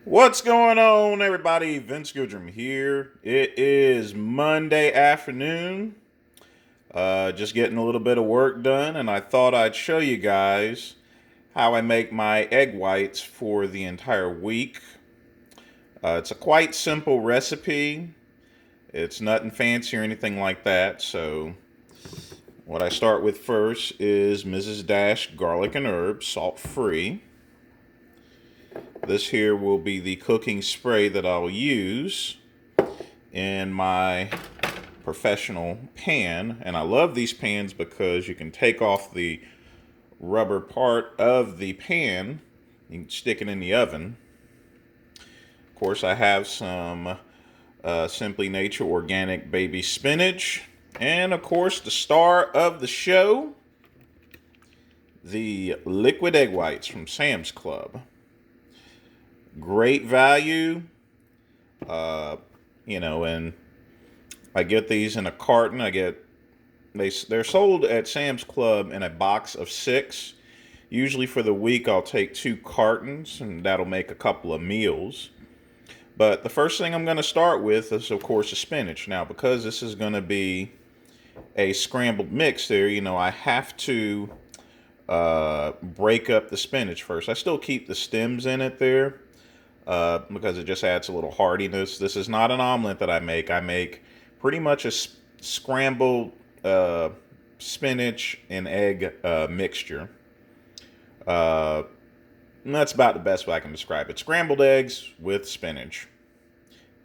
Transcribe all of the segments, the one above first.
What's going on, everybody? Vince Goodrum here. It is Monday afternoon. Just getting a little bit of work done, and I thought I'd show you guys how I make my egg whites for the entire week. It's a quite simple recipe. It's nothing fancy or anything like that. So, what I start with first is Mrs. Dash garlic and herbs, salt free. This here will be the cooking spray that I'll use in my professional pan. And I love these pans because you can take off the rubber part of the pan. You can stick it in the oven. Of course, I have some Simply Nature organic baby spinach. And of course, the star of the show, the liquid egg whites from Sam's Club. Great value. Uh, and I get these in a carton. They're sold at Sam's Club in a box of 6. Usually for the week I'll take 2 cartons and that'll make a couple of meals. But the first thing I'm going to start with is of course the spinach. Now because this is going to be a scrambled mix there, I have to break up the spinach first. I still keep the stems in it there because it just adds a little hardiness. This is not an omelet that I make. I make pretty much a scrambled spinach and egg mixture. And that's about the best way I can describe it. Scrambled eggs with spinach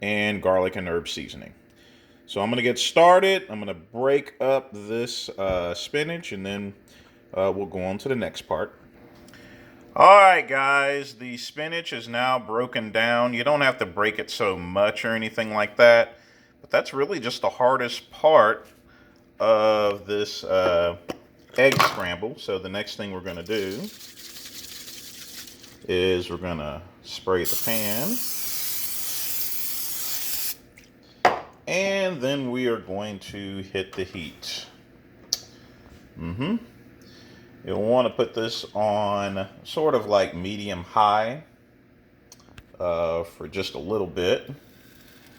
and garlic and herb seasoning. So I'm going to get started. I'm going to break up this spinach and then we'll go on to the next part. Alright guys, the spinach is now broken down. You don't have to break it so much or anything like that. But that's really just the hardest part of this egg scramble. So the next thing we're going to do is we're going to spray the pan. And then we are going to hit the heat. You'll want to put this on sort of like medium high for just a little bit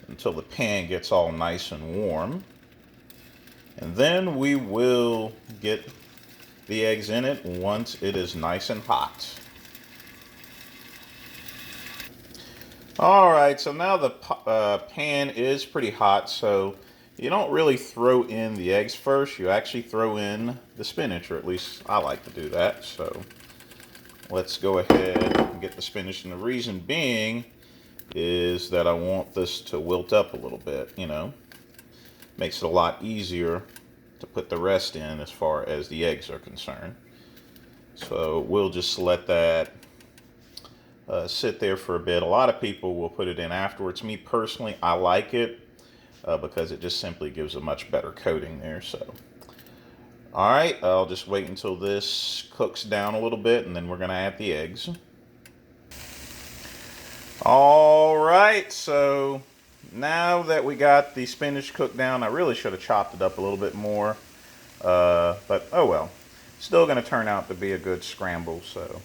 until the pan gets all nice and warm. And then we will get the eggs in it once it is nice and hot. Alright, so now the pan is pretty hot, so you don't really throw in the eggs first. You actually throw in the spinach, or at least I like to do that. So let's go ahead and get the spinach. And the reason being is that I want this to wilt up a little bit, Makes it a lot easier to put the rest in as far as the eggs are concerned. So we'll just let that sit there for a bit. A lot of people will put it in afterwards. Me personally, I like it. Because it just simply gives a much better coating there. So, all right, I'll just wait until this cooks down a little bit, and then we're going to add the eggs. All right, so now that we got the spinach cooked down, I really should have chopped it up a little bit more, but oh well. Still going to turn out to be a good scramble. So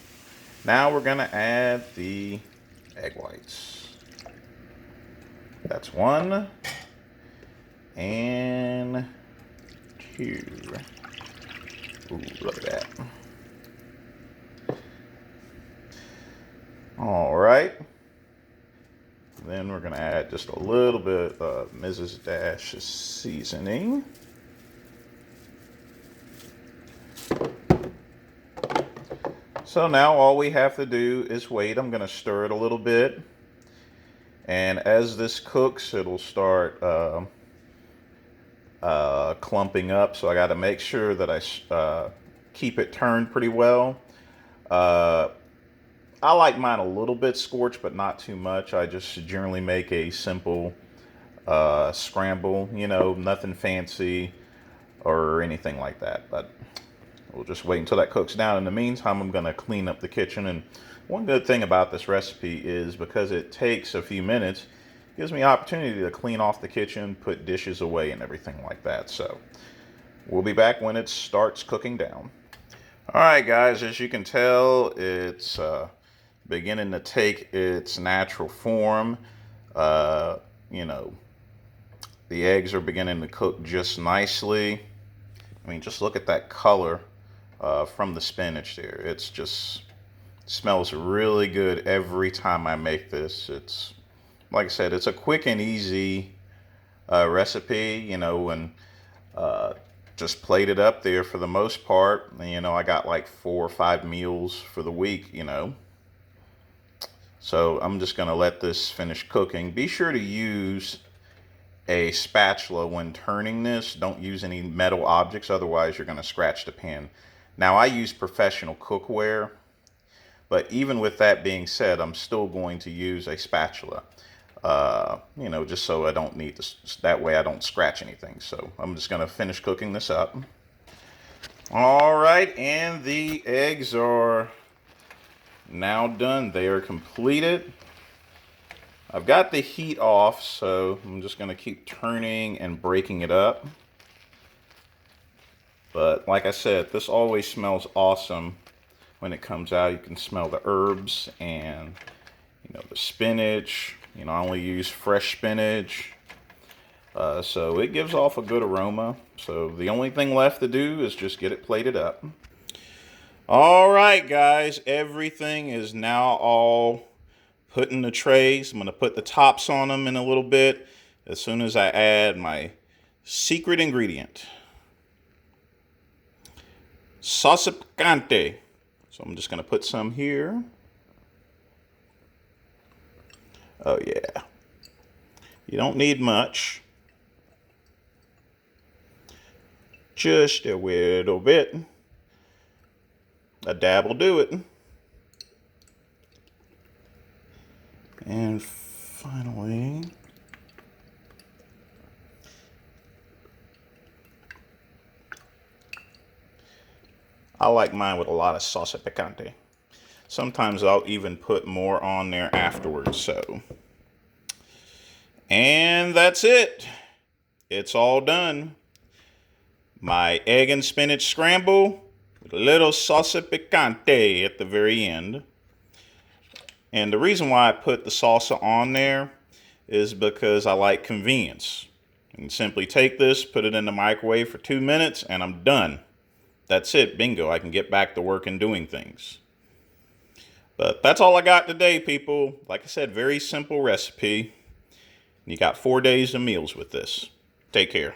now we're going to add the egg whites. That's 1. And 2. Ooh, look at that. All right. Then we're going to add just a little bit of Mrs. Dash's seasoning. So now all we have to do is wait. I'm going to stir it a little bit. And as this cooks, it'll start clumping up, so I got to make sure that I keep it turned pretty well. I like mine a little bit scorched, but not too much. I just generally make a simple scramble, nothing fancy or anything like that. But we'll just wait until that cooks down. In the meantime, I'm going to clean up the kitchen. And one good thing about this recipe is because it takes a few minutes, gives me opportunity to clean off the kitchen, put dishes away and everything like that. So we'll be back when it starts cooking down. All right, guys, as you can tell, it's beginning to take its natural form. Uh, you know, the eggs are beginning to cook just nicely. I mean, just look at that color from the spinach there. It's just smells really good every time I make this. It's, like I said, it's a quick and easy recipe, you know, and just plate it up there for the most part. And, you know, I got like 4 or 5 meals for the week, you know. So I'm just going to let this finish cooking. Be sure to use a spatula when turning this. Don't use any metal objects, otherwise you're going to scratch the pan. Now, I use professional cookware, but even with that being said, I'm still going to use a spatula. You know, just so I don't need this, that way I don't scratch anything. So I'm just going to finish cooking this up. All right, and the eggs are now done. They are completed. I've got the heat off, so I'm just going to keep turning and breaking it up. But like I said, this always smells awesome when it comes out. You can smell the herbs and, you know, the spinach. You know, I only use fresh spinach. So it gives off a good aroma. So the only thing left to do is just get it plated up. All right, guys, everything is now all put in the trays. I'm going to put the tops on them in a little bit as soon as I add my secret ingredient, salsa picante. So I'm just going to put some here. Oh yeah, you don't need much, just a little bit. A dab will do it. And finally, I like mine with a lot of salsa picante. Sometimes I'll even put more on there afterwards. So, and that's it. It's all done. My egg and spinach scramble with a little salsa picante at the very end. And the reason why I put the salsa on there is because I like convenience. And simply take this, put it in the microwave for 2 minutes, and I'm done. That's it, bingo. I can get back to work and doing things. But that's all I got today, people. Like I said, very simple recipe. You got 4 days of meals with this. Take care.